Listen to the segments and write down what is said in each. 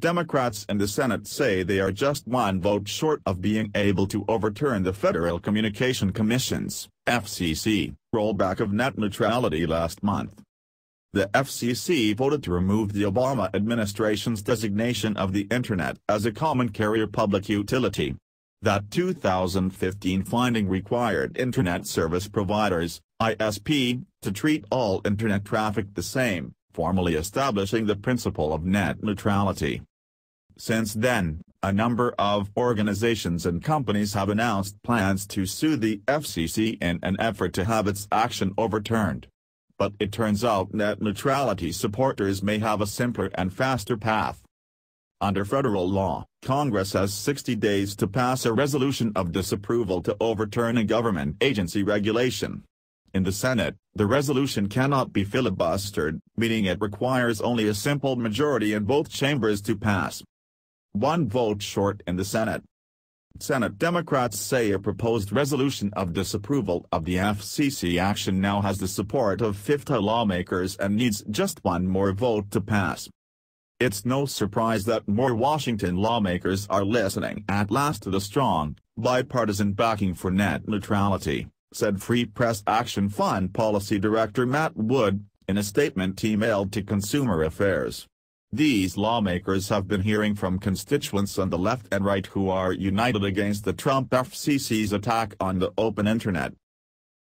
Democrats in the Senate say they are just one vote short of being able to overturn the Federal Communication Commission's (FCC) rollback of net neutrality last month. The FCC voted to remove the Obama administration's designation of the Internet as a common carrier public utility. That 2015 finding required Internet service providers, ISP, to treat all Internet traffic the same, formally establishing the principle of net neutrality. Since then, a number of organizations and companies have announced plans to sue the FCC in an effort to have its action overturned. But it turns out net neutrality supporters may have a simpler and faster path. Under federal law, Congress has 60 days to pass a resolution of disapproval to overturn a government agency regulation. In the Senate, the resolution cannot be filibustered, meaning it requires only a simple majority in both chambers to pass. One vote short in the Senate. Senate Democrats say a proposed resolution of disapproval of the FCC action now has the support of 50 lawmakers and needs just one more vote to pass. It's no surprise that more Washington lawmakers are listening at last to the strong, bipartisan backing for net neutrality, said Free Press Action Fund Policy Director Matt Wood, in a statement emailed to Consumer Affairs. These lawmakers have been hearing from constituents on the left and right who are united against the Trump FCC's attack on the open Internet.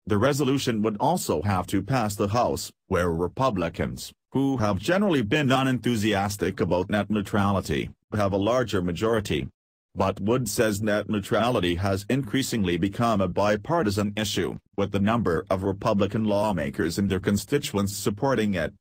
The resolution would also have to pass the House, where Republicans, who have generally been unenthusiastic about net neutrality, have a larger majority. But Wood says net neutrality has increasingly become a bipartisan issue, with the number of Republican lawmakers and their constituents supporting it.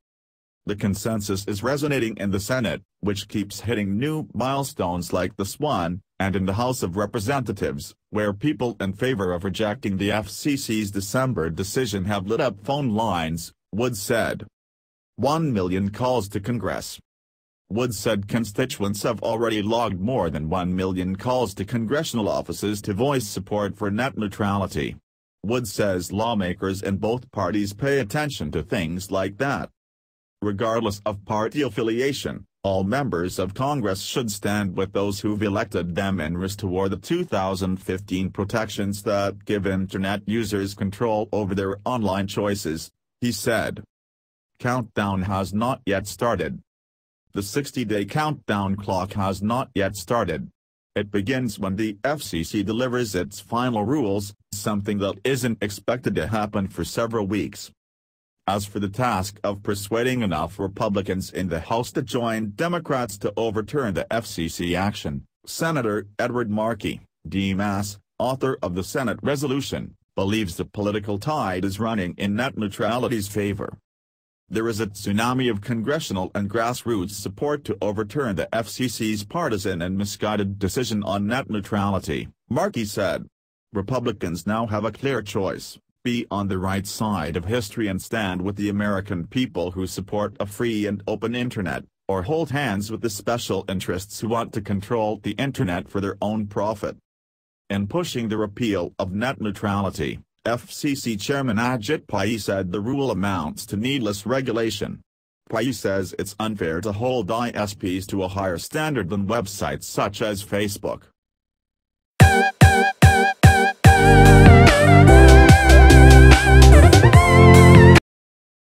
The consensus is resonating in the Senate, which keeps hitting new milestones like this one, and in the House of Representatives, where people in favor of rejecting the FCC's December decision have lit up phone lines, Wood said. 1 million calls to Congress. Wood said constituents have already logged more than 1 million calls to congressional offices to voice support for net neutrality. Wood says lawmakers in both parties pay attention to things like that. Regardless of party affiliation, all members of Congress should stand with those who've elected them and restore the 2015 protections that give Internet users control over their online choices, he said. Countdown has not yet started. The 60-day countdown clock has not yet started. It begins when the FCC delivers its final rules, something that isn't expected to happen for several weeks. As for the task of persuading enough Republicans in the House to join Democrats to overturn the FCC action, Senator Edward Markey, D.Mass., author of the Senate resolution, believes the political tide is running in net neutrality's favor. There is a tsunami of congressional and grassroots support to overturn the FCC's partisan and misguided decision on net neutrality, Markey said. Republicans now have a clear choice: be on the right side of history and stand with the American people who support a free and open Internet, or hold hands with the special interests who want to control the Internet for their own profit. In pushing the repeal of net neutrality, FCC Chairman Ajit Pai said the rule amounts to needless regulation. Pai says it's unfair to hold ISPs to a higher standard than websites such as Facebook.